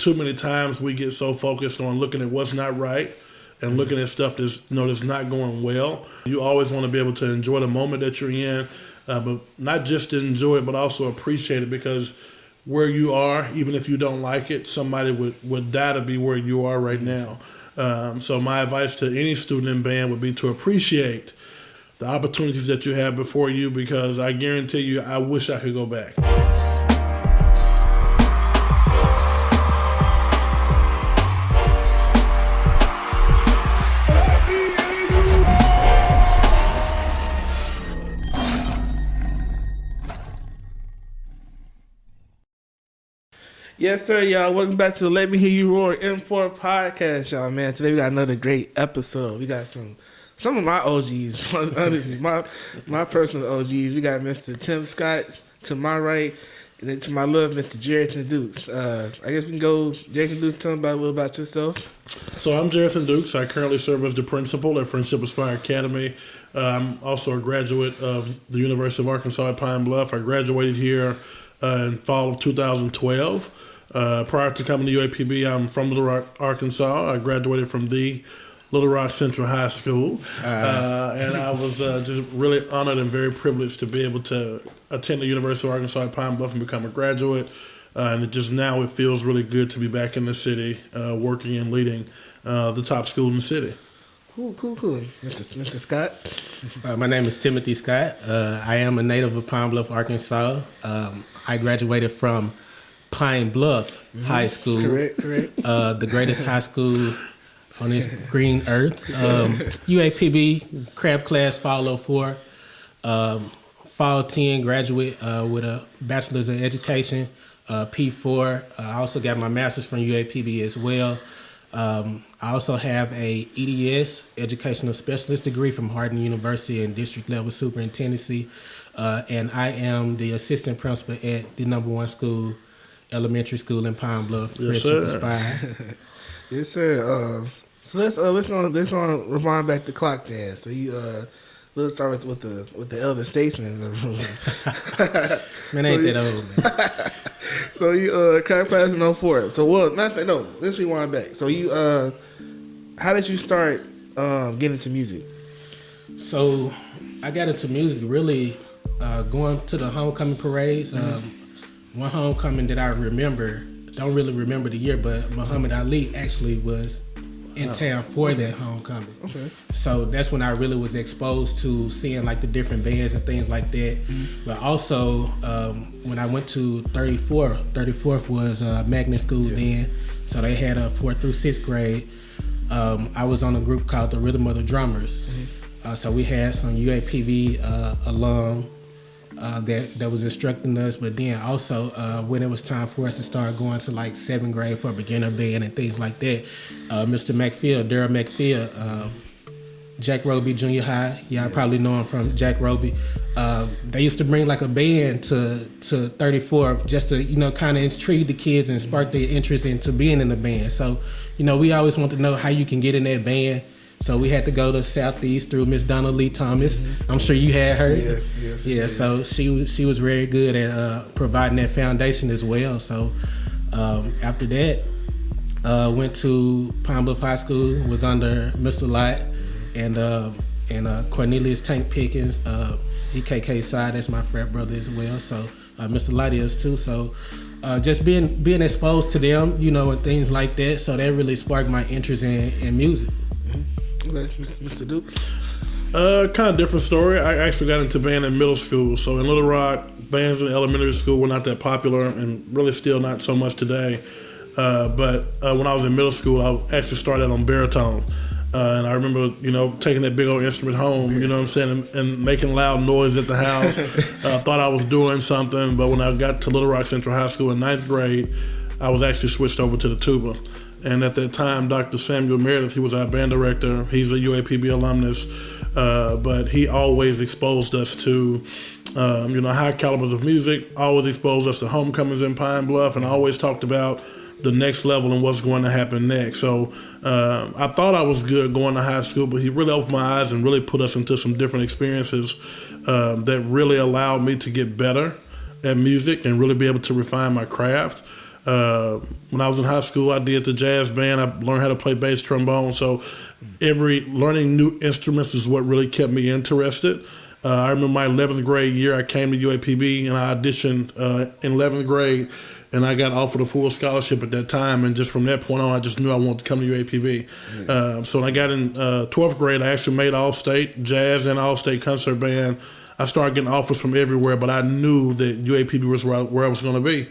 too many times we get so focused on looking at what's not right and looking at stuff that's not going well. You always want to be able to enjoy the moment that you're in, but not just to enjoy it, but also appreciate it, because where you are, even if you don't like it, somebody would die to be where you are right now. So my advice to any student in band would be to appreciate the opportunities that you have before you, because I guarantee you, I wish I could go back. Yes, sir, y'all. Welcome back to the Let Me Hear You Roar M4 podcast, y'all, man. Today we got another great episode. We got some of my OGs, honestly, my personal OGs. We got Mr. Tim Scott to my right, and then to my left, Mr. Jerrison Dukes. I guess we can go, Jerrison Dukes, tell me a little about yourself. So I'm Jerrison Dukes. I currently serve as the principal at Friendship Aspire Academy. I'm also a graduate of the University of Arkansas at Pine Bluff. I graduated here in fall of 2012. Prior to coming to UAPB, I'm from Little Rock, Arkansas. I graduated from the Little Rock Central High School, and I was just really honored and very privileged to be able to attend the University of Arkansas at Pine Bluff and become a graduate. And it feels really good to be back in the city, working and leading the top school in the city. Cool. Mr. Scott? My name is Timothy Scott. I am a native of Pine Bluff, Arkansas. I graduated from Pine Bluff High School. Correct. The greatest high school on this green earth. UAPB, Crab Class Fall 04. Fall 10 graduate with a Bachelor's in Education, P4. I also got my Master's from UAPB as well. I also have a EDS, Educational Specialist degree from Hardin University in District Level Superintendency. And I am the Assistant Principal at the #1 school, elementary school in Pine Bluff, Friendship Aspire. Yes, sir. So let's go rewind back the clock then. So let's start with the elder statesman in the room. Man, ain't that old, man. So you Crab Class in 04. So let's rewind back. So you how did you start getting into music? So I got into music really going to the homecoming parades. One homecoming that I remember, don't really remember the year, but Muhammad Ali actually was in town for that homecoming. Okay. So that's when I really was exposed to seeing like the different bands and things like that. But also when I went to 34th was magnet school then. So they had a 4th through 6th grade. I was on a group called the Rhythm of the Drummers. So we had some UAPB alum that was instructing us, but then also when it was time for us to start going to like 7th grade for beginner band and things like that, Mr. McPhail, Daryl McPhail, Jack Roby Junior High, I probably know him from Jack Roby. They used to bring like a band to 34 just to kind of intrigue the kids and spark their interest into being in the band. So we always want to know how you can get in that band. So we had to go to Southeast through Miss Donna Lee Thomas. I'm sure you had her. Yes. So she was very good at providing that foundation as well. So after that, went to Pine Bluff High School. Was under Mr. Lott and Cornelius Tank Pickens. EKK side, that's my frat brother as well. So Mr. Lott is too. So just being exposed to them, and things like that. So that really sparked my interest in music. Mr. Dukes? Kind of different story. I actually got into band in middle school. So in Little Rock, bands in elementary school were not that popular and really still not so much today. But when I was in middle school, I actually started on baritone. And I remember, taking that big old instrument home, you know what I'm saying, and making loud noise at the house. Thought I was doing something, but when I got to Little Rock Central High School in 9th grade, I was actually switched over to the tuba. And at that time, Dr. Samuel Meredith, he was our band director. He's a UAPB alumnus, but he always exposed us to, high calibers of music, always exposed us to homecomings in Pine Bluff, and always talked about the next level and what's going to happen next. So I thought I was good going to high school, but he really opened my eyes and really put us into some different experiences that really allowed me to get better at music and really be able to refine my craft. When I was in high school, I did the jazz band. I learned how to play bass trombone. So learning new instruments is what really kept me interested. I remember my 11th grade year, I came to UAPB and I auditioned in 11th grade, and I got offered a full scholarship at that time. And just from that point on, I just knew I wanted to come to UAPB. So when I got in 12th grade, I actually made All-State Jazz and All-State Concert Band. I started getting offers from everywhere, but I knew that UAPB was where I was going to be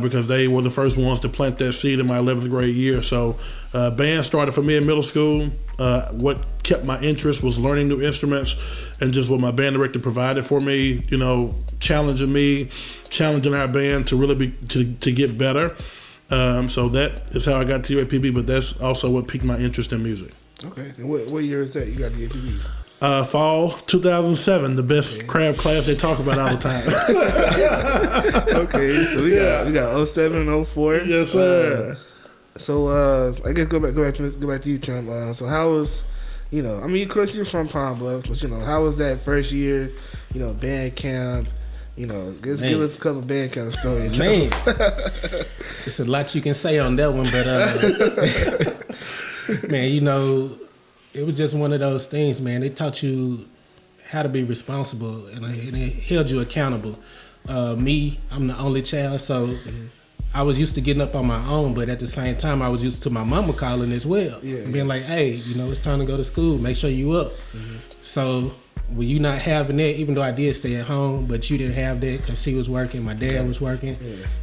because they were the first ones to plant that seed in my 11th grade year. So band started for me in middle school. What kept my interest was learning new instruments and just what my band director provided for me, challenging our band to really to get better. So that is how I got to UAPB, but that's also what piqued my interest in music. Okay. And what year is that you got to UAPB? Fall 2007, the best crab class they talk about all the time. Okay, so we got 07 and 04. Yes, sir. I guess go back to you, Tim. So how was, of course you're from Palm Bluff, but how was that first year? Band camp. Give us a couple band camp stories. Man, it's a lot you can say on that one, but man, it was just one of those things, man. They taught you how to be responsible, and it held you accountable. Me, I'm the only child, so I was used to getting up on my own, but at the same time, I was used to my mama calling as well. Being like, hey, it's time to go to school. Make sure you up. So when you not having that, even though I did stay at home, but you didn't have that because she was working, my dad was working,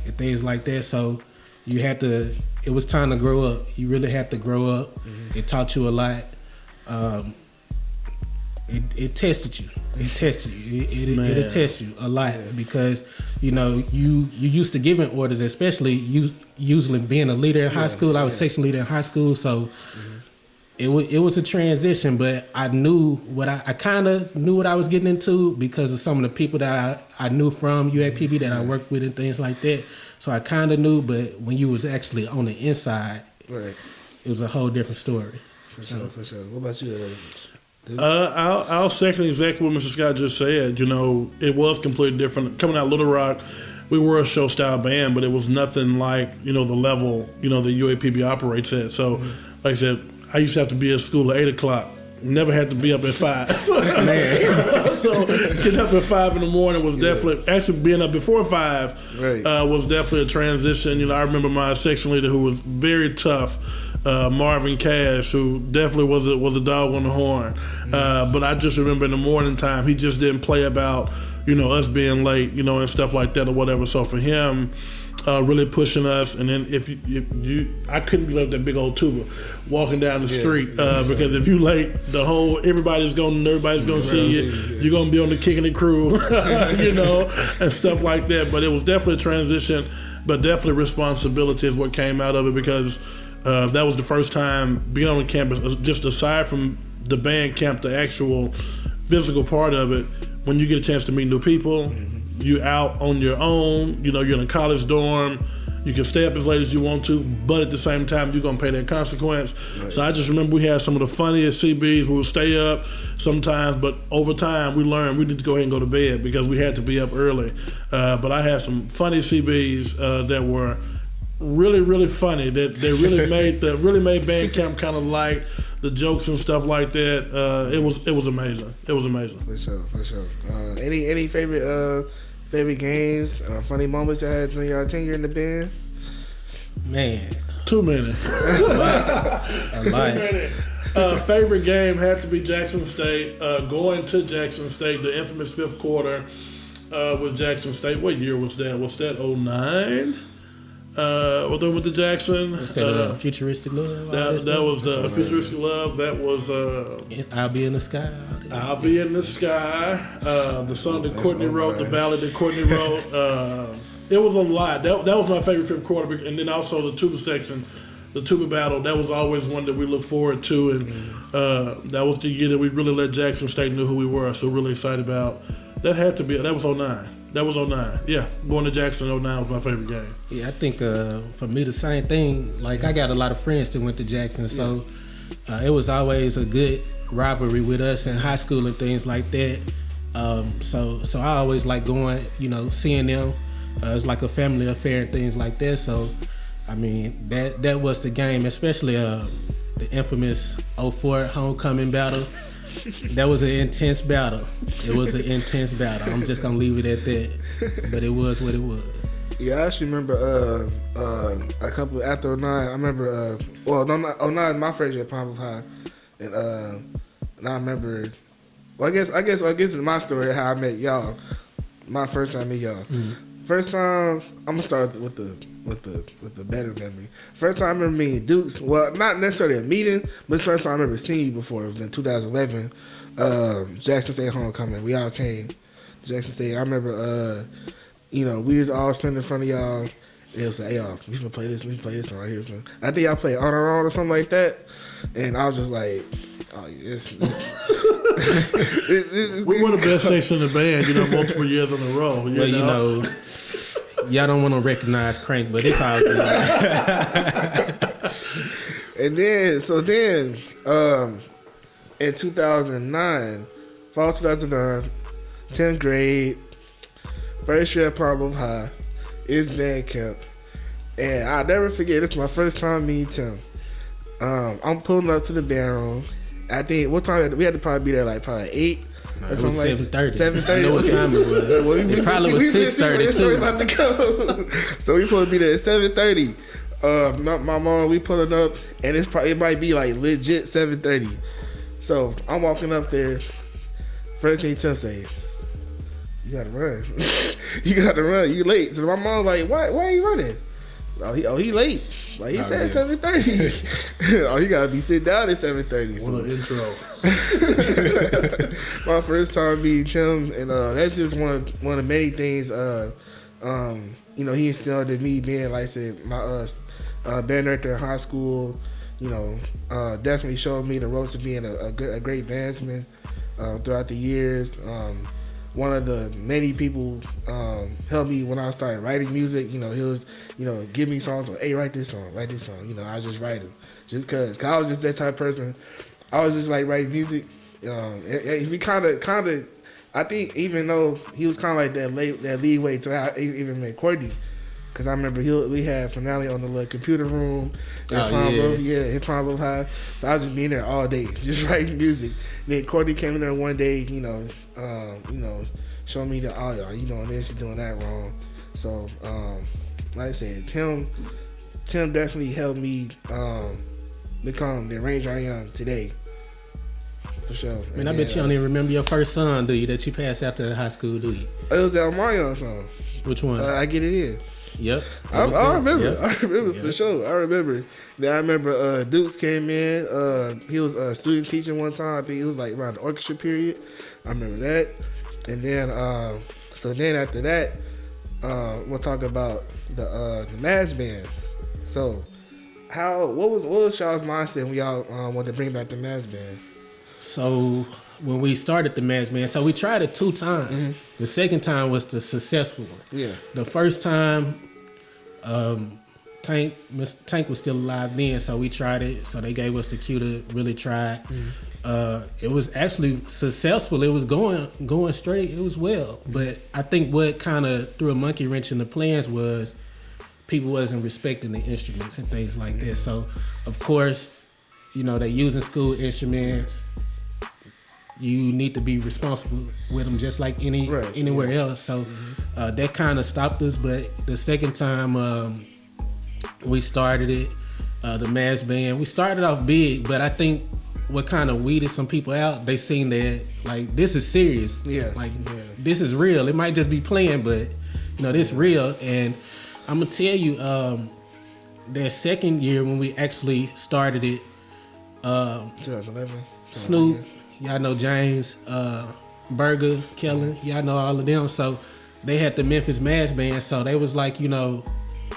and things like that. So you had to, it was time to grow up. You really had to grow up. It taught you a lot. It tested you. It tested you. It'll test you a lot because you used to giving orders, especially you usually being a leader in high school. I was section leader in high school, so it was a transition. But I knew I kind of knew what I was getting into because of some of the people that I knew from UAPB that I worked with and things like that. So I kind of knew, but when you was actually on the inside, it was a whole different story. For sure. What about you? I'll second exactly what Mr. Scott just said. It was completely different. Coming out of Little Rock, we were a show style band, but it was nothing like, the level, the UAPB operates at. So, like I said, I used to have to be at school at 8 o'clock. Never had to be up at 5. So getting up at 5 in the morning was definitely, actually being up before 5 was definitely a transition. I remember my section leader who was very tough, Marvin Cash, who definitely was a dog on the horn. But I just remember in the morning time, he just didn't play about, us being late, and stuff like that or whatever. So for him, really pushing us, and then if you I couldn't believe that big old tuba walking down the street because if you late, everybody's gonna see you. You're gonna be on the Kicking It crew, and stuff like that. But it was definitely a transition, but definitely responsibility is what came out of it because that was the first time being on the campus. Just aside from the band camp, the actual physical part of it, when you get a chance to meet new people. You out on your own, you're in a college dorm, you can stay up as late as you want to, but at the same time, you're going to pay that consequence. So I just remember we had some of the funniest CBs. We would stay up sometimes, but over time, we learned we need to go ahead and go to bed because we had to be up early. But I had some funny CBs that were really, really funny, that they really made band camp kind of light, the jokes and stuff like that. It was amazing. It was amazing. For sure. Any favorite games, funny moments you had during your tenure in the band? Man, too many. A lot. Favorite game had to be Jackson State. Going to Jackson State, the infamous fifth quarter with Jackson State. What year was that? Was that 09? With the Jackson. Futuristic Love. That was the Futuristic Love. That was I'll Be in the Sky. I'll Be in the Sky. The song that Courtney wrote, the ballad that Courtney wrote. It was a lot. That was my favorite fifth quarter. And then also the tuba section, the tuba battle. That was always one that we looked forward to. And that was the year that we really let Jackson State know who we were. So really excited about. That was 09. That was 09. Yeah, going to Jackson 09 was my favorite game. Yeah, I think for me the same thing. Like I got a lot of friends that went to Jackson, so it was always a good rivalry with us in high school and things like that. So I always like going, seeing them. It's like a family affair and things like that. So, I mean, that was the game, especially the infamous 04 homecoming battle. That was an intense battle. It was an intense battle. I'm just gonna leave it at that. But it was what it was. Yeah, I actually remember a couple after 09. I remember my first year at Palm High, and I remember. Well, I guess it's my story how I met y'all. My first time I met y'all. Mm-hmm. First time, I'm gonna start with the better memory. First time I remember meeting Dukes. Well, not necessarily a meeting, but the first time I remember seeing you before. It was in 2011, Jackson State homecoming. We all came to Jackson State. I remember, we was all sitting in front of y'all. And it was like, hey, y'all, we finna play this one right here. I think y'all played On Our Own or something like that. And I was just like, oh, yes. We were the best section in the band, multiple years in a row. Well, y'all don't want to recognize Crank, but it's all good. And then, in 2009, fall 2009, 10th grade, first year at Palm High, it's band camp. And I'll never forget, it's my first time meeting Tim. I'm pulling up to the band room. I think, what time, we had to probably be there probably 8. No, it was 7:30. 7:30. I know what time it was. It probably was 6:30 too. About to go. So we supposed to be there at 7:30. My mom, we pulling up, and it might be legit 7:30. So I'm walking up there. First thing Tim say, "You gotta run. You gotta run. You late." So my mom like, "Why are you running?" He late. He said 7:30. Oh, he gotta be sitting down at 7:30. What an intro. My first time meeting Tim, and that's just one of many things. He instilled in me being, like I said, my band director in high school. Definitely showed me the ropes of being a great bandsman throughout the years. One of the many people helped me when I started writing music. He was, give me songs or, hey, write this song. I just write them just because I was just that type of person. I was just writing music. We kind of, I think even though he was kind of that leeway to how I even met Courtney. Because I remember we had finale on the little computer room in Palm High. So I was just being there all day, just writing music. And then Courtney came in there one day, showed me that, oh, you doing this, you doing that wrong. So, like I said, Tim definitely helped me become the arranger I am today. For sure. Man, I bet you don't even remember your first song, do you, that you passed out to high school, do you? It was that Mario song. Which one? I Get It In. Yep. I remember. Yep. I remember for sure. I remember. Then I remember Dukes came in. He was a student teacher one time. I think it was around the orchestra period. I remember that. And then, so then after that, we'll talk about the mass band. So, what was y'all's mindset when y'all wanted to bring back the mass band? So when we started the mass band, so we tried it 2 times. Mm-hmm. The second time was the successful one. Yeah. The first time, Tank was still alive then, so we tried it. So they gave us the cue to really try it. Mm-hmm. It was actually successful. It was going straight. It was well. But I think what kind of threw a monkey wrench in the plans was people wasn't respecting the instruments and things like that. So, of course, they using school instruments. You need to be responsible with them just like anywhere else. So that kind of stopped us. But the second time we started it, the mass band, we started off big, but I think what kind of weeded some people out, they seen that this is serious. Yeah. This is real. It might just be playing, but this real. And I'm gonna tell you, that second year when we actually started it, 2011. Snoop, y'all know James, Berger, Kellen, y'all know all of them. So they had the Memphis Mass Band. So they was like, man,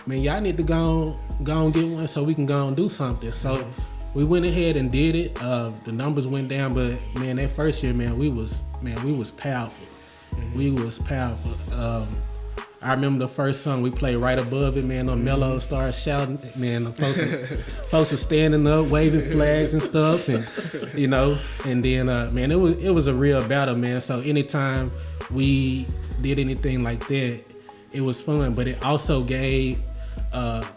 y'all need to go and get one so we can go and do something. So we went ahead and did it. The numbers went down, but man, that first year, man, we was powerful. We was powerful. I remember the first song we played right above it, man, on Mellow, started shouting, man, the folks were standing up, waving flags and stuff, and and then man, it was a real battle, man. So anytime we did anything like that, it was fun, but it also gave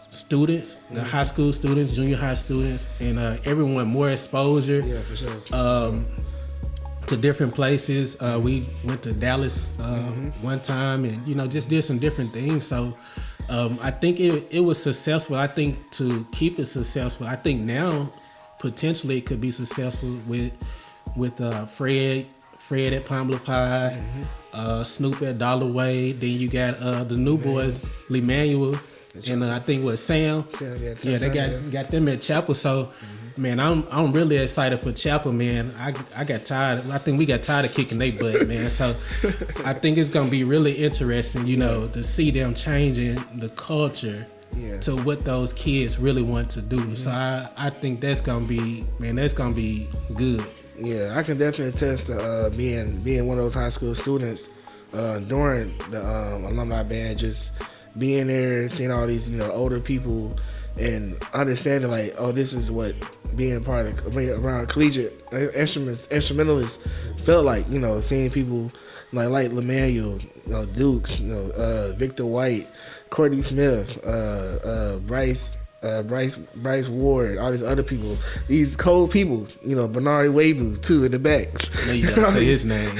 students, the high school students, junior high students, and everyone more exposure. Yeah, for sure. To different places. We went to Dallas one time, and just did some different things. So I think it was successful. I think to keep it successful, I think now potentially it could be successful with Fred at Palm Bluff High, Snoop at Dollar Way. Then you got the new boys, L'Emanuel, and I think Sam. Yeah, they got them at Chapel. So, man, I'm really excited for Chapel, man. I got tired. I think we got tired of kicking their butt, man. So, I think it's gonna be really interesting, to see them changing the culture to what those kids really want to do. So, I think that's gonna be good. Yeah, I can definitely attest to being one of those high school students during the alumni band, just being there and seeing all these older people and understanding like, oh, this is what being part of around collegiate instrumentalists felt like. Seeing people like L'Emanuel, Dukes, Victor White, Courtney Smith, Bryce Ward, all these other people, these cold people, Bernard Webu too in the backs. No, you gotta say his name.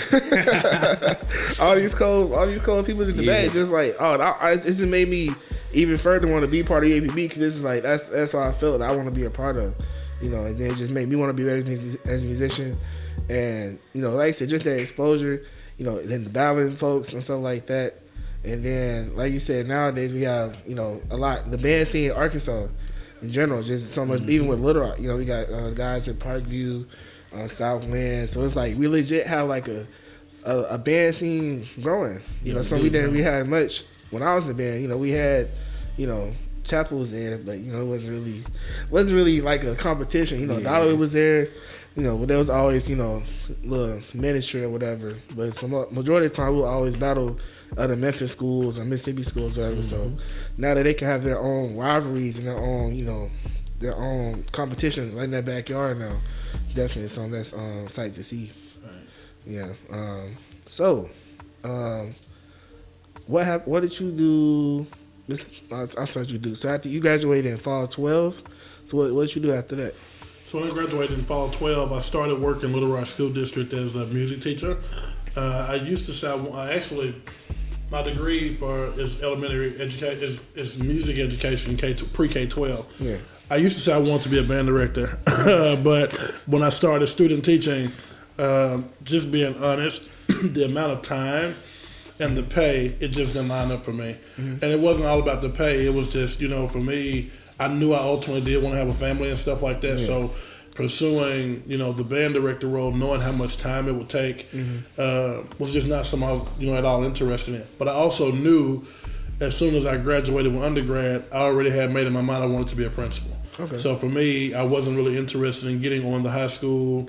all these cold people in the back, just like, it just made me even further want to be part of EAPB, because this is like that's how I felt that I want to be a part of, and then it just made me want to be better as a musician, and like I said, just that exposure, then the battling folks and stuff like that. And then, like you said, nowadays we have, a lot. The band scene in Arkansas, in general, just so much. Even with Little Rock, we got guys at Parkview, Southland. So it's like we legit have like a band scene growing. So we didn't really have much when I was in the band. We had, Chapel was there, but it wasn't really like a competition. Dollar was there. But there was always little ministry or whatever. But majority of the time we would always battle other Memphis schools or Mississippi schools or whatever. So now that they can have their own rivalries and their own competitions in their backyard now, definitely something that's sight to see. Right. Yeah. What did you do? I'll start you do. So after you graduated in fall 12, so what did you do after that? So when I graduated in fall 12, I started working in Little Rock School District as a music teacher. I used to say, my degree is elementary education, is music education, pre-K 12. Yeah. I used to say I wanted to be a band director, but when I started student teaching, just being honest, the amount of time and the pay, it just didn't line up for me. And it wasn't all about the pay. It was just, for me, I knew I ultimately did want to have a family and stuff like that. Yeah. So pursuing, the band director role, knowing how much time it would take, was just not something I was, at all interested in. But I also knew as soon as I graduated with undergrad, I already had made in my mind I wanted to be a principal. Okay. So for me, I wasn't really interested in getting on the high school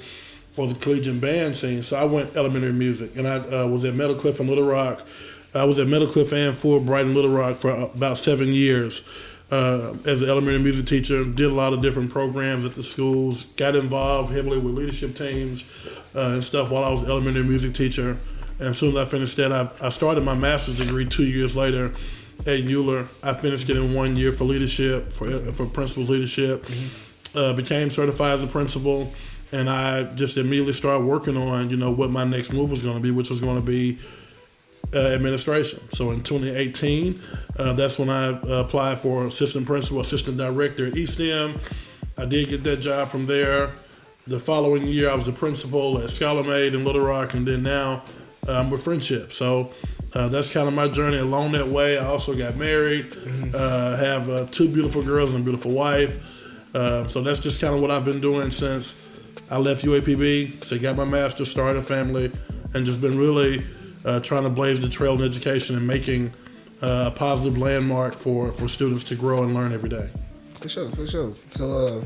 or the collegiate band scene. So I went elementary music, and I was at Meadowcliff and Little Rock. I was at Meadowcliff and Fulbright and Little Rock for about 7 years. As an elementary music teacher, did a lot of different programs at the schools, got involved heavily with leadership teams and stuff while I was an elementary music teacher. And as soon as I finished that, I started my master's degree 2 years later at Euler. I finished it in 1 year for leadership, for principal's leadership, became certified as a principal, and I just immediately started working on, what my next move was going to be, which was going to be administration. So in 2018, that's when I applied for assistant principal, assistant director at East End. I did get that job from there. The following year, I was the principal at Scholarmade in Little Rock, and then now I'm with Friendship. So that's kind of my journey along that way. I also got married, have 2 beautiful girls and a beautiful wife. So that's just kind of what I've been doing since I left UAPB. So got my master's, started a family, and just been really trying to blaze the trail in education and making a positive landmark for students to grow and learn every day. For sure. So,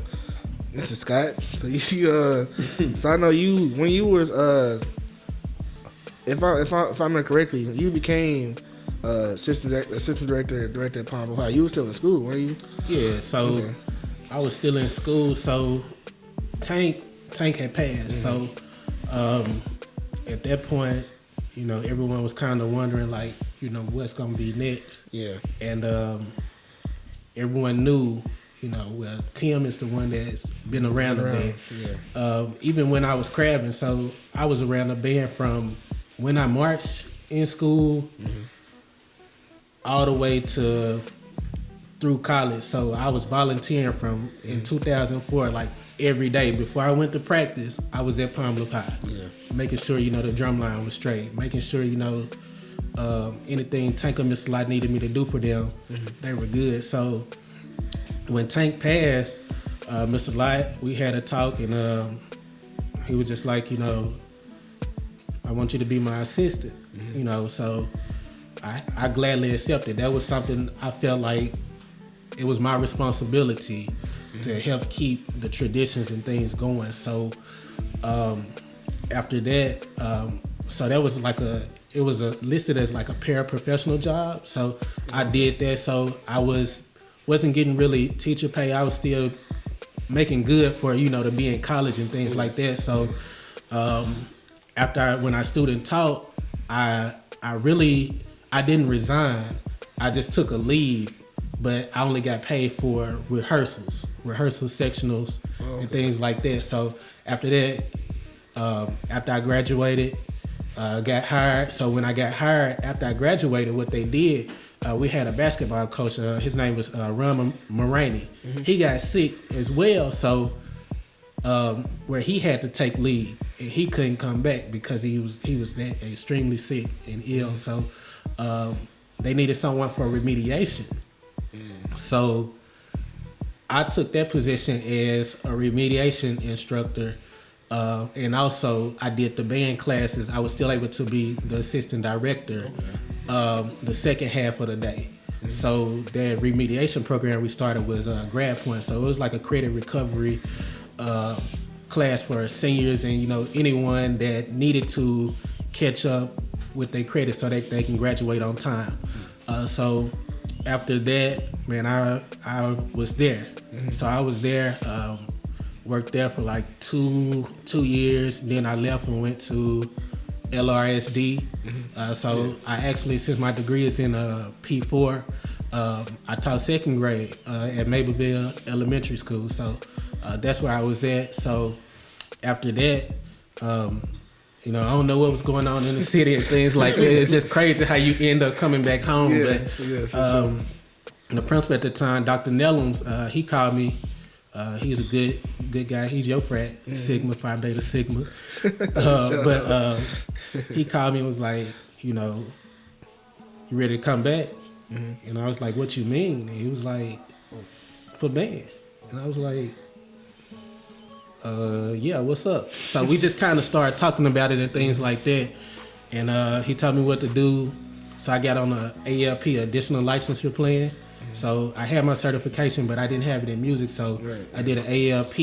Mr. Scott, so you, so I know you when you was if I remember correctly, you became assistant director at Palm Bluff High. You were still in school, weren't you? Yeah. So I was still in school. So Tank had passed. So at that point, everyone was kind of wondering, like, what's gonna be next. Yeah. And everyone knew, well, Tim is the one that's been around the band. Yeah. Even when I was crabbing, so I was around the band from when I marched in school all the way to through college. So I was volunteering from in 2004, like every day. Before I went to practice, I was at Palm Bluff High, making sure, the drum line was straight, making sure, anything Tank or Mr. Lott needed me to do for them, they were good. So when Tank passed, Mr. Lott, we had a talk, and he was just like, I want you to be my assistant, so I gladly accepted. That was something I felt like it was my responsibility to help keep the traditions and things going. So after that, so that was it was listed as like a paraprofessional job. So I did that. So I wasn't getting really teacher pay. I was still making good for, to be in college and things like that. So when I student taught, I didn't resign. I just took a leave, but I only got paid for rehearsal sectionals, and things like that. So after that, after I graduated, got hired. So when I got hired, after I graduated, what they did, we had a basketball coach. His name was Ron Moraney. He got sick as well, so where he had to take leave, and he couldn't come back because he was that extremely sick and ill. So they needed someone for remediation. So I took that position as a remediation instructor. And also I did the band classes. I was still able to be the assistant director the second half of the day. So that remediation program we started was Grad Point. So it was like a credit recovery class for seniors and anyone that needed to catch up with their credit so that they can graduate on time. So after that, man, I was there. So I was there. Worked there for like two years. Then I left and went to LRSD. I actually, since my degree is in P4, I taught second grade at Mableville Elementary School. So that's where I was at. So after that, I don't know what was going on in the city and things like that. It's just crazy how you end up coming back home. The principal at the time, Dr. Nellums, he called me. He's a good guy. He's your frat, Sigma, Phi Beta Sigma. But he called me and was like, you ready to come back? And I was like, what you mean? And he was like, for band. And I was like, yeah, what's up? So we just kind of started talking about it and things like that. And he told me what to do. So I got on a ALP, additional licensure plan. So I had my certification, but I didn't have it in music. So I did an ALP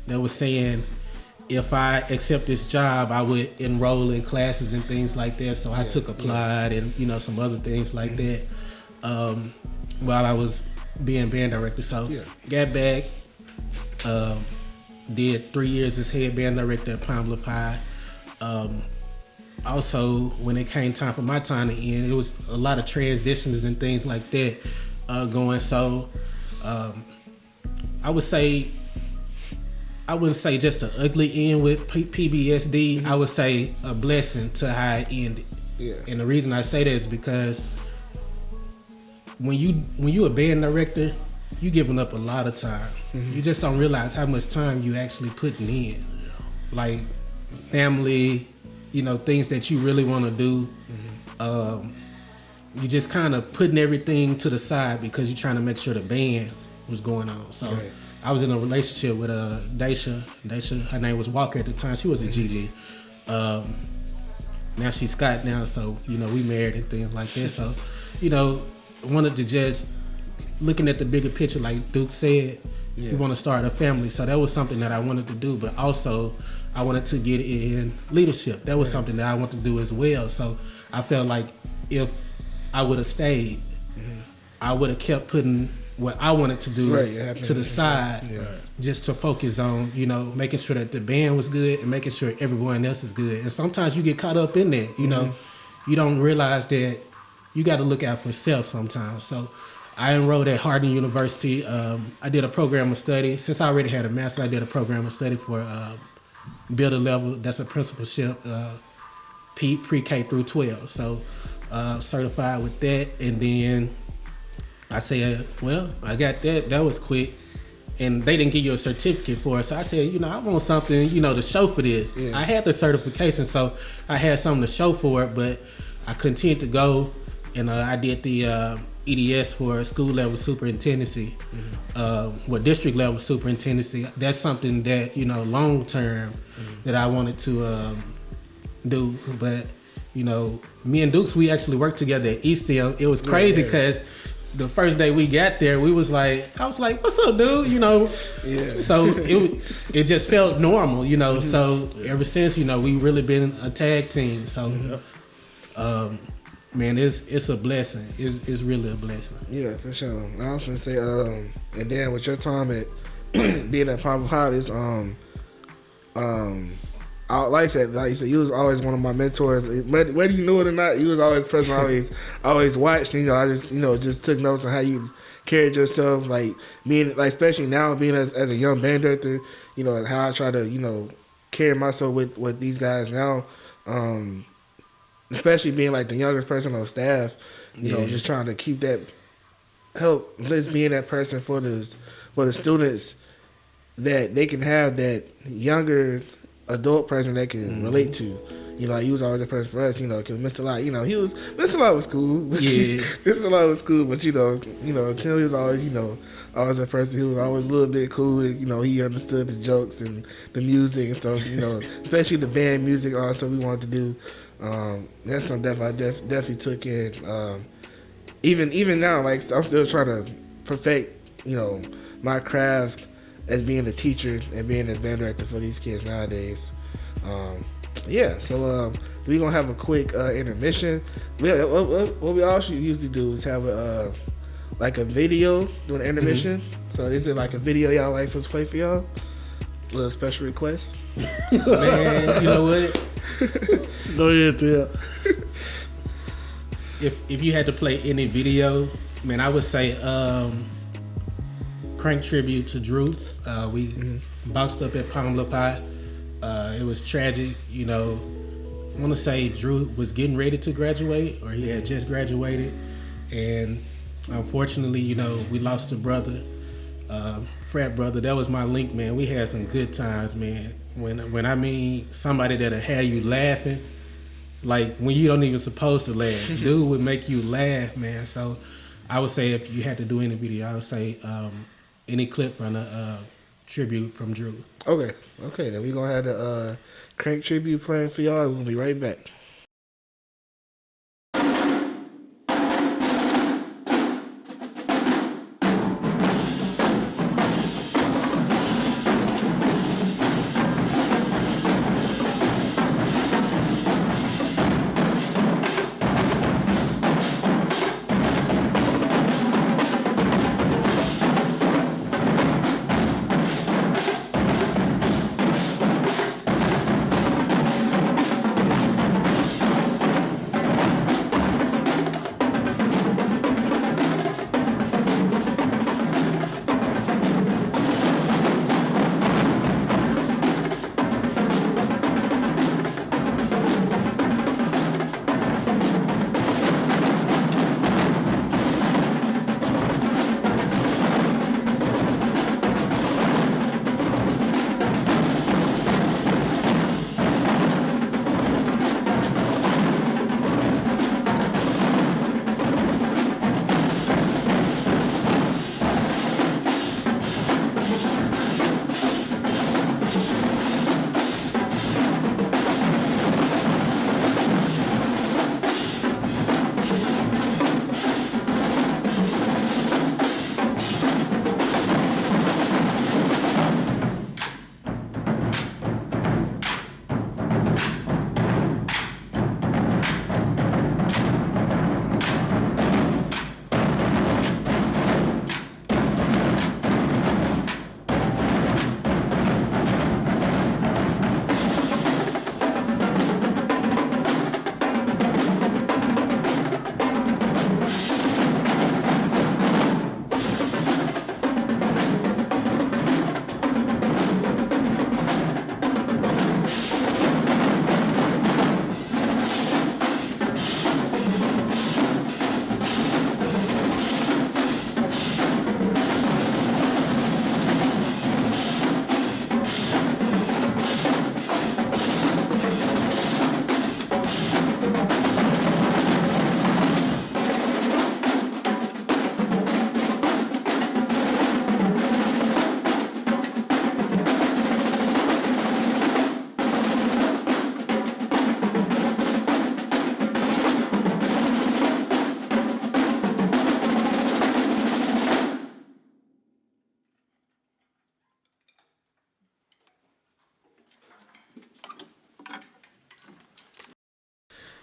that was saying if I accept this job, I would enroll in classes and things like that. So I took applied and some other things like that while I was being band director. So got back, did 3 years as head band director at Palm Bluff High. Also, when it came time for my time to end, it was a lot of transitions and things like that going. So I wouldn't say just an ugly end with PBSD. I would say a blessing to how it ended. And the reason I say that is because when you a band director, you giving up a lot of time. You just don't realize how much time you actually putting in. Like family, things that you really want to do. You just kind of putting everything to the side because you're trying to make sure the band was going on. So I was in a relationship with Daisha. Daisha, her name was Walker at the time. She was a GG. Now she's Scott now, so we married and things like that. So wanted to just looking at the bigger picture, like Duke said. We want to start a family. So that was something that I wanted to do, but also I wanted to get in leadership. That was something that I wanted to do as well. So I felt like if I would have stayed, I would have kept putting what I wanted to do to the side, just to focus on, making sure that the band was good and making sure everyone else is good. And sometimes you get caught up in that, you don't realize that you got to look out for self sometimes. So I enrolled at Harding University. I did a program of study. Since I already had a master's, I did a program of study for builder level. That's a principalship, pre-K through 12. So certified with that. And then I said, well, I got that. That was quick. And they didn't give you a certificate for it. So I said, I want something, to show for this. Yeah. I had the certification, so I had something to show for it, but I continued to go, and I did the EDS for school level superintendency, district level superintendency. That's something that, long term that I wanted to do. But, me and Dukes, we actually worked together at East End. It was crazy because the first day we got there, I was like, what's up, dude? Yeah. So it just felt normal, So ever since, we really been a tag team. So, man, it's a blessing. It's really a blessing. Yeah, for sure. I was gonna say, and then with your time at being at Pablo Hollis, like you said, you was always one of my mentors. Whether you knew it or not, you was always present. always watched. I just took notes on how you carried yourself, like especially now being as a young band director, and how I try to carry myself with these guys now, especially being like the youngest person on staff, just trying to keep that help. Let's being that person for the students, that they can have that younger adult person they can relate to. He was always a person for us, because Mr. Lott, Mr. Lott was cool. Yeah. Mr. Lott was cool, but, Tim was always, always a person who was always a little bit cooler. He understood the jokes and the music and stuff, especially the band music also we wanted to do. That's something that I definitely took in. Even now, like, I'm still trying to perfect, my craft as being a teacher and being a band director for these kids nowadays. So we're going to have a quick intermission. What we also usually do is have a video during the intermission. So is it like a video y'all like for us to play for y'all? A little special request? Man, you know what? Go ahead, yeah. If you had to play any video, man, I would say Crank Tribute to Drew. We bounced up at Palm Bluff High. It was tragic, I want to say Drew was getting ready to graduate, or he had just graduated, and unfortunately, we lost a brother, frat brother. That was my link, man. We had some good times, man. When I mean somebody that'll have you laughing, like when you don't even supposed to laugh, dude would make you laugh, man. So I would say if you had to do any video, I would say any clip from a tribute from Drew. Okay, then we're going to have the Crank Tribute playing for y'all. We're going to be right back.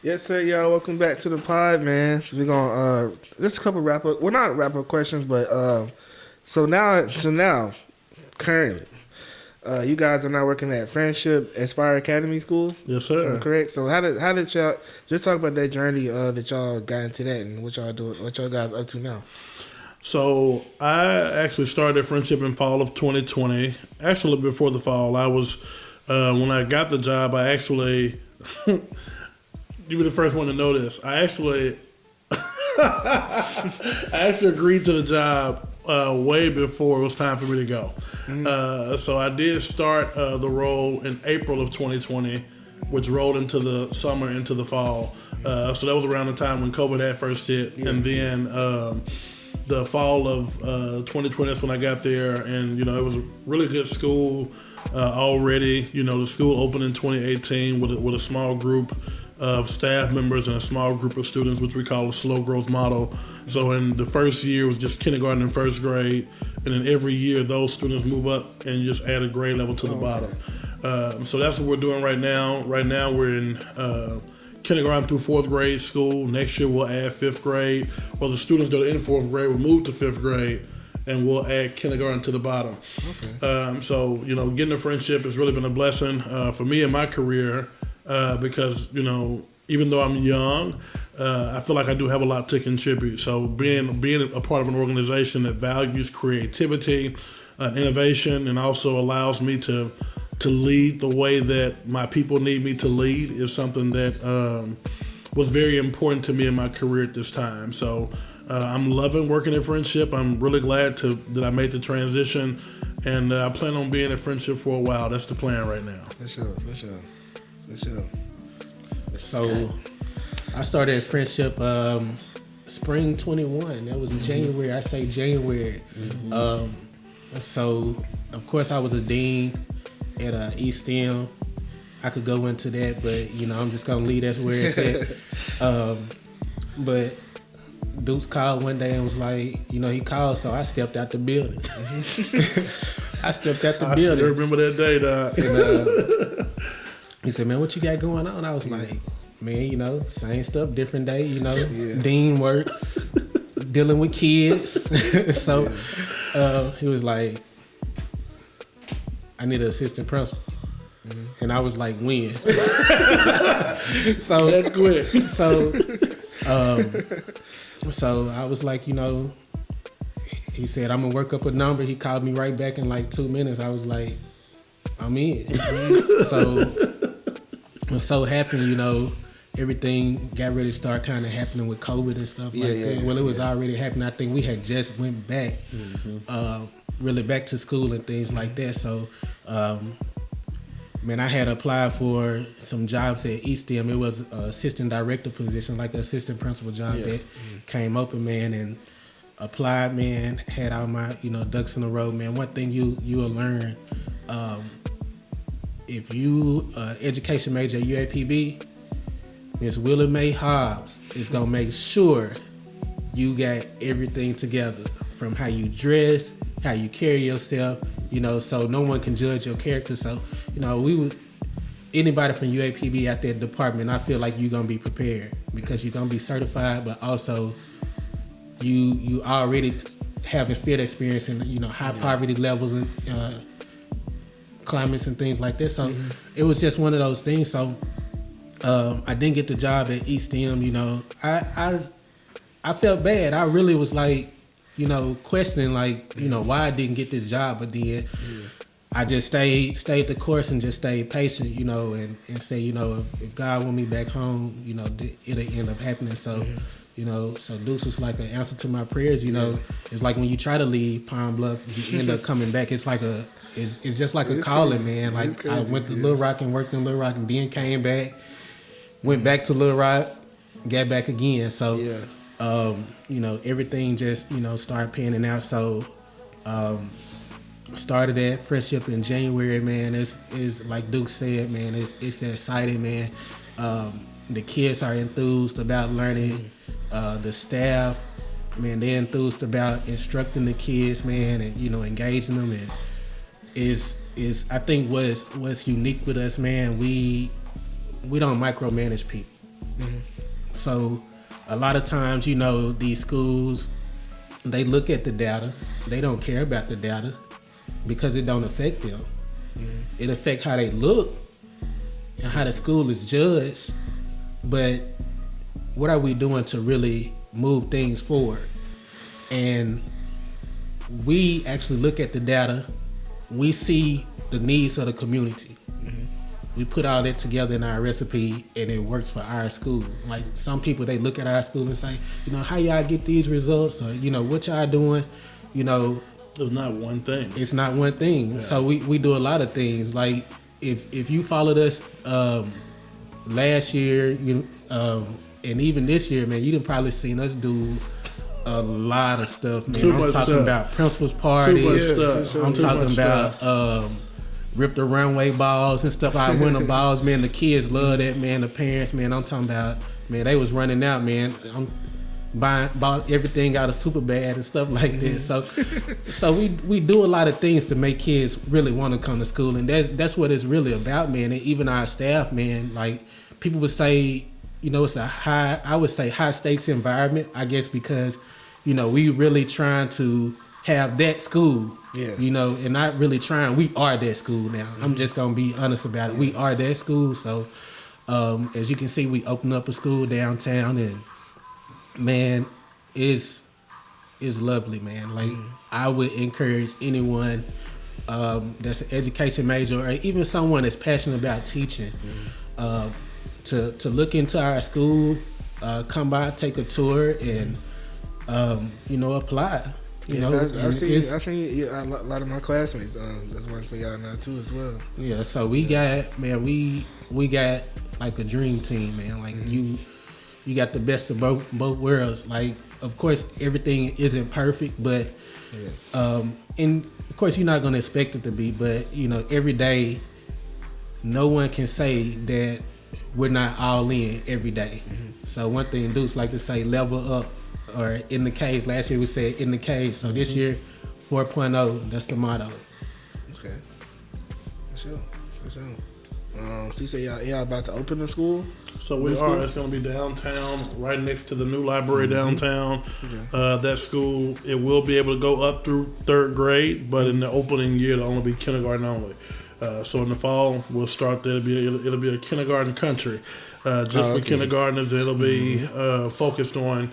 Yes, sir, y'all. Welcome back to the pod, man. So we're gonna just a couple not wrap up questions, but so now, currently, you guys are now working at Friendship Aspire Academy School. Yes, sir. Correct. So how did y'all just talk about that journey that y'all got into that and what y'all doing, what y'all guys up to now? So I actually started Friendship in fall of 2020. Actually, before the fall, I was when I got the job. I actually you were the first one to know this. I actually agreed to the job way before it was time for me to go. So I did start the role in April of 2020, which rolled into the summer, into the fall. So that was around the time when COVID had first hit, and then the fall of 2020. That's when I got there, and it was a really good school already. The school opened in 2018 with a small group of staff members and a small group of students, which we call a slow growth model. So in the first year was just kindergarten and first grade, and then every year those students move up and you just add a grade level to the bottom. So that's what we're doing right now. Right now we're in kindergarten through fourth grade school. Next year we'll add fifth grade, or the students that are in fourth grade will move to fifth grade, and we'll add kindergarten to the bottom. So getting a Friendship has really been a blessing for me in my career. Because even though I'm young, I feel like I do have a lot to contribute. So being a part of an organization that values creativity, innovation, and also allows me to lead the way that my people need me to lead is something that was very important to me in my career at this time. So I'm loving working at Friendship. I'm really glad that I made the transition, and I plan on being at Friendship for a while. That's the plan right now. For sure. So I started at Friendship spring 21. That was January. I say January. So of course I was a dean at East End. I could go into that, but I'm just gonna leave that where it's at. But Dukes called one day and was like, he called, so I stepped out the building. I stepped out the building. I remember that day, dog. And, he said, "Man, what you got going on?" I was like, "Man, same stuff, different day. Dean work, dealing with kids." So he was like, "I need an assistant principal," and I was like, "When?" So that quick. So I was like, he said, "I'm gonna work up a number." He called me right back in like 2 minutes. I was like, "I'm in." So. I'm so happy, everything got ready to start kind of happening with COVID and stuff like that. Well, it was already happening. I think we had just went back, really back to school and things like that. So, I had applied for some jobs at East End. It was an assistant director position, like an assistant principal job that came open, man, and applied, man, had all my, ducks in a row, man. One thing you will learn, if you education major at UAPB, Miss Willie Mae Hobbs is gonna make sure you got everything together, from how you dress, how you carry yourself, so no one can judge your character. So, anybody from UAPB at that department, I feel like you're gonna be prepared because you're gonna be certified, but also you already have a field experience in high poverty levels and climates and things like that. So it was just one of those things. So I didn't get the job at East End. I felt bad. I really was like, questioning why I didn't get this job. But then I just stayed the course and just stayed patient, and say, if God want me back home, it'll end up happening. So so Dukes was like an answer to my prayers. It's like when you try to leave Pine Bluff, you end up coming back. It's like it's just like a calling, man. Like I went to Little Rock and worked in Little Rock, and then came back, went back to Little Rock, got back again. So everything just started panning out. So started at Friendship in January, man. It's like Duke said, man. It's exciting, man. The kids are enthused about learning. The staff, man, they're enthused about instructing the kids, man, and engaging them. And is I think what's unique with us, man. We don't micromanage people. So a lot of times, these schools, they look at the data. They don't care about the data because it don't affect them. It affects how they look and how the school is judged. But what are we doing to really move things forward? And we actually look at the data. We see the needs of the community. We put all that together in our recipe, and it works for our school. Like some people, they look at our school and say, how y'all get these results, or what y'all doing. It's not one thing. It's not one thing. Yeah. So we do a lot of things. Like if you followed us last year, and even this year, man, you done probably seen us do a lot of stuff, man. I'm talking about principal's parties. I'm talking about rip the runway balls and stuff. Our winter balls, man. The kids love that, man. The parents, man. I'm talking about, man. They was running out, man. I'm bought everything out of Super Bad and stuff like that. So we do a lot of things to make kids really want to come to school, and that's what it's really about, man. And even our staff, man. Like people would say, it's a high stakes environment. I guess because, we really trying to have that school. Yeah. And not really trying. We are that school now. I'm just gonna be honest about it. We are that school. So, as you can see, we opened up a school downtown, and man, it's lovely, man. Like I would encourage anyone that's an education major, or even someone that's passionate about teaching, to look into our school, come by, take a tour, and apply. I've seen a lot of my classmates that's working for y'all now too as well. Yeah, so we got, man, we got like a dream team, man. Like you got the best of both worlds. Like, of course, everything isn't perfect, but and of course you're not gonna expect it to be. But every day, no one can say that we're not all in every day. So one thing Dukes like to say, level up. Or in the cage. Last year we said in the cage. So this year, 4.0. That's the motto. Okay. For sure. So you say y'all about to open the school? So we are. It's going to be downtown, right next to the new library downtown. Okay. That school, it will be able to go up through third grade, but in the opening year, it'll only be kindergarten only. So in the fall, we'll start there. It'll be a kindergarten country. For kindergartners, it'll be focused on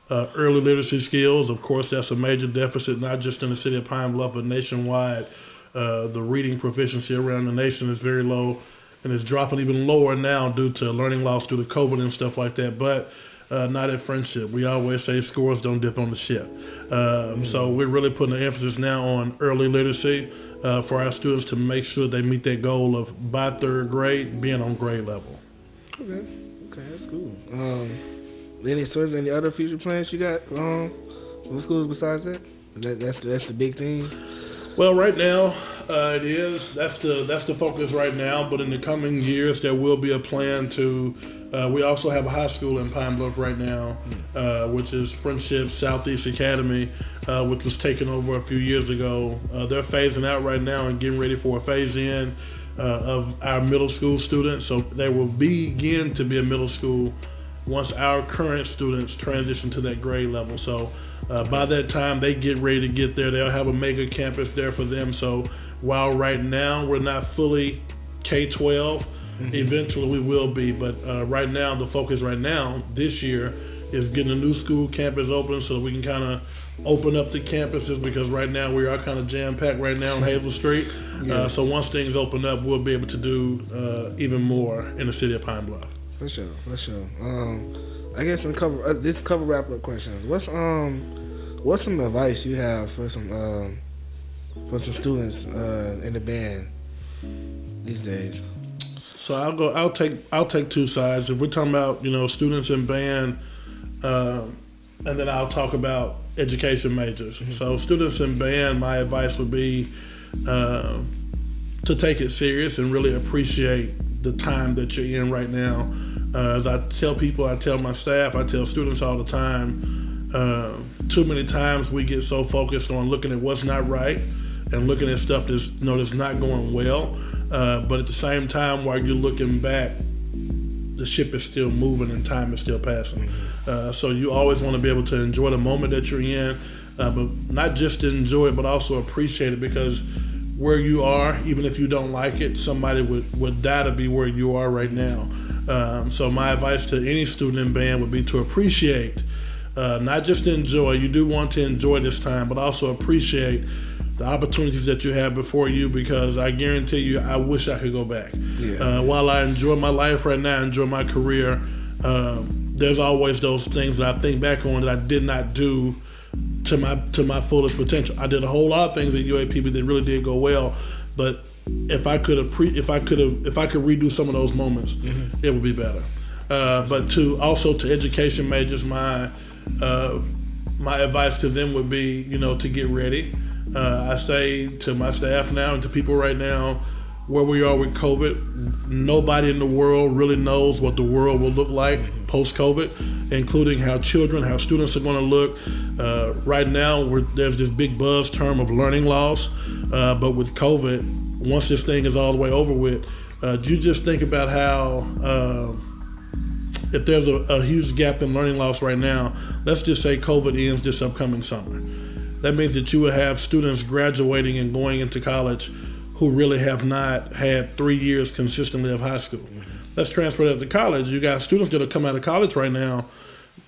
early literacy skills. Of course, that's a major deficit, not just in the city of Pine Bluff, but nationwide. The reading proficiency around the nation is very low, and it's dropping even lower now due to learning loss due to COVID and stuff like that. But not at Friendship. We always say scores don't dip on the ship. So we're really putting the emphasis now on early literacy for our students to make sure they meet that goal of, by third grade, being on grade level. Okay, that's cool. Any other future plans you got with schools besides that? That's the big thing? Well, right now it is. That's the focus right now. But in the coming years, there will be a plan to. We also have a high school in Pine Bluff right now, which is Friendship Southeast Academy, which was taken over a few years ago. They're phasing out right now and getting ready for a phase in of our middle school students. So they will begin to be a middle school once our current students transition to that grade level. So by that time they get ready to get there, they'll have a mega campus there for them. So while right now we're not fully K-12, eventually we will be. But right now, the focus right now this year is getting a new school campus open so that we can kind of open up the campuses, because right now we are kind of jam-packed right now on Hazel Street. So once things open up, we'll be able to do even more in the city of Pine Bluff. For sure. I guess in this couple wrap-up questions. What's some advice you have for some students in the band these days? So I'll take two sides. If we're talking about students in band, and then I'll talk about education majors. So students in band, my advice would be to take it serious and really appreciate the time that you're in right now. As I tell people, I tell my staff, I tell students all the time, too many times we get so focused on looking at what's not right and looking at stuff that's not going well. But at the same time, while you're looking back, the ship is still moving and time is still passing. So you always want to be able to enjoy the moment that you're in, but not just to enjoy it, but also appreciate it, because where you are, even if you don't like it, somebody would die to be where you are right now. So my advice to any student in band would be to appreciate, not just to enjoy. You do want to enjoy this time, but also appreciate the opportunities that you have before you, because I guarantee you, I wish I could go back. While I enjoy my life right now, enjoy my career, there's always those things that I think back on that I did not do to my fullest potential. I did a whole lot of things at UAPB that really did go well, but if I could redo some of those moments, it would be better. But to education majors, my advice to them would be, to get ready. I say to my staff now and to people right now, where we are with COVID, nobody in the world really knows what the world will look like post-COVID, including how students are going to look. Right now, there's this big buzz term of learning loss, but with COVID, once this thing is all the way over with, you just think about how if there's a huge gap in learning loss right now, let's just say COVID ends this upcoming summer. That means that you will have students graduating and going into college who really have not had 3 years consistently of high school. Let's transfer that to college. You got students that are coming out of college right now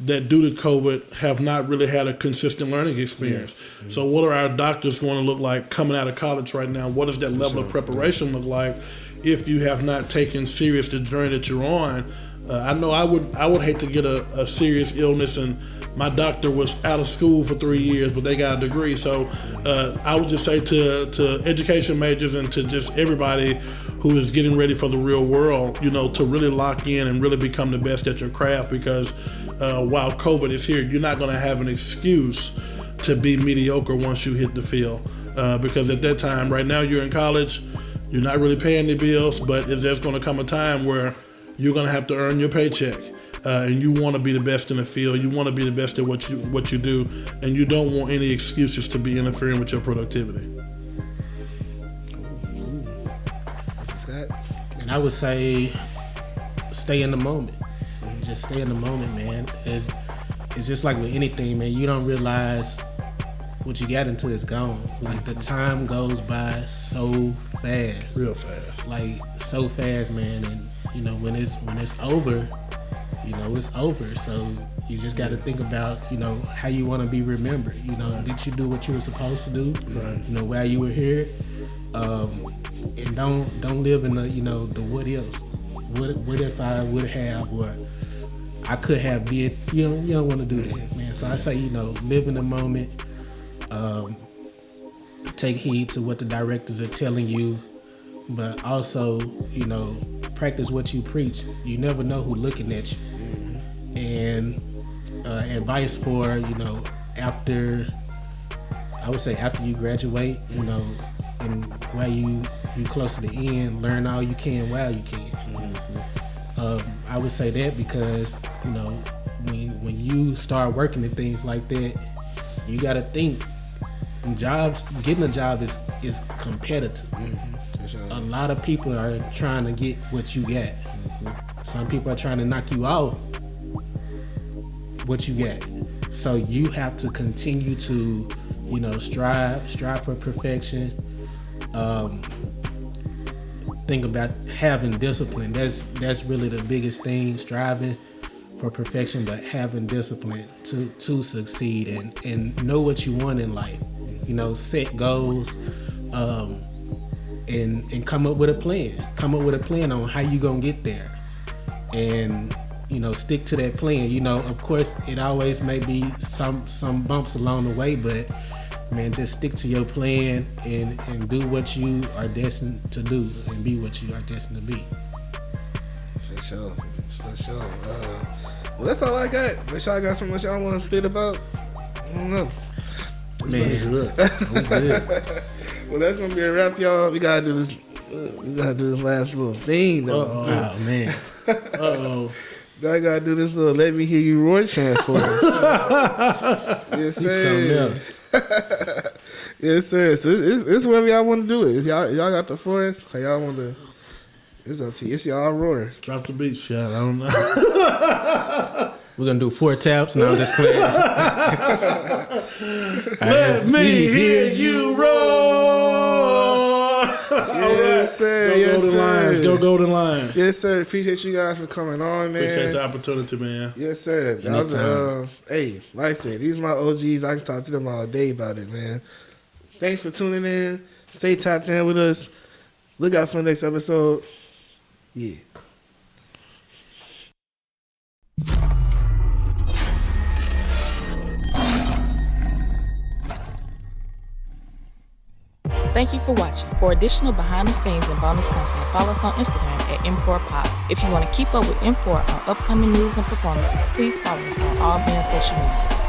that due to COVID have not really had a consistent learning experience. So what are our doctors going to look like coming out of college right now? What does that level of preparation look like if you have not taken serious the journey that you're on? I know I would hate to get a serious illness, and my doctor was out of school for 3 years, but they got a degree. So I would just say to education majors and to just everybody who is getting ready for the real world, to really lock in and really become the best at your craft, because while COVID is here, you're not going to have an excuse to be mediocre once you hit the field. Because at that time, right now you're in college, you're not really paying the bills, but there's going to come a time where you're going to have to earn your paycheck. And you want to be the best in the field. You want to be the best at what you do, and you don't want any excuses to be interfering with your productivity. And I would say, stay in the moment. Just stay in the moment, man. It's just like with anything, man. You don't realize what you got into is gone. Like the time goes by so fast, real fast. Like so fast, man. And when it's over. It's over. So you just got to think about, how you want to be remembered. Did you do what you were supposed to do? Right. While you were here, and don't live in the, the what else. What if I would have, or I could have did. You don't want to do that, man. So I say, live in the moment. Take heed to what the directors are telling you, but also, practice what you preach. You never know who's looking at you. And advice for, after you graduate, and while you close to the end, learn all you can while you can. I would say that because, when you start working at things like that, you got to think getting a job is competitive. A lot of people are trying to get what you got. Some people are trying to knock you off what you got. So you have to continue to, strive for perfection. Think about having discipline. That's really the biggest thing, striving for perfection, but having discipline to succeed and know what you want in life. Set goals, and come up with a plan. Come up with a plan on how you gonna get there. And stick to that plan. Of course, it always may be some bumps along the way, but man, just stick to your plan and do what you are destined to do and be what you are destined to be. For sure. Well, that's all I got. Unless y'all got something y'all want to spit about, I don't know. Man, we good. Well, that's gonna be a wrap, y'all. We gotta do this. Last little thing, though. Oh man. I gotta do this little "Let Me Hear You Roar" chant for us. Yes, sir. Yes, sir. So it's wherever y'all want to do it. Y'all got the forest. How y'all want to? It's up to you. It's y'all roar. Drop the beat, Scott. I don't know. We're gonna do 4 taps. No, I'm just playing. Let me hear you roar. Yes, sir. Go Yes, Golden sir. Lions. Go Golden Lions. Yes, sir. Appreciate you guys for coming on, man. Appreciate the opportunity, man. Yes, sir. That was hey, like I said, these are my OGs. I can talk to them all day about it, man. Thanks for tuning in. Stay tapped in with us. Look out for the next episode. Yeah. Thank you for watching. For additional behind the scenes and bonus content, follow us on Instagram at M4Pod. If you want to keep up with M4 on upcoming news and performances, please follow us on all main social medias.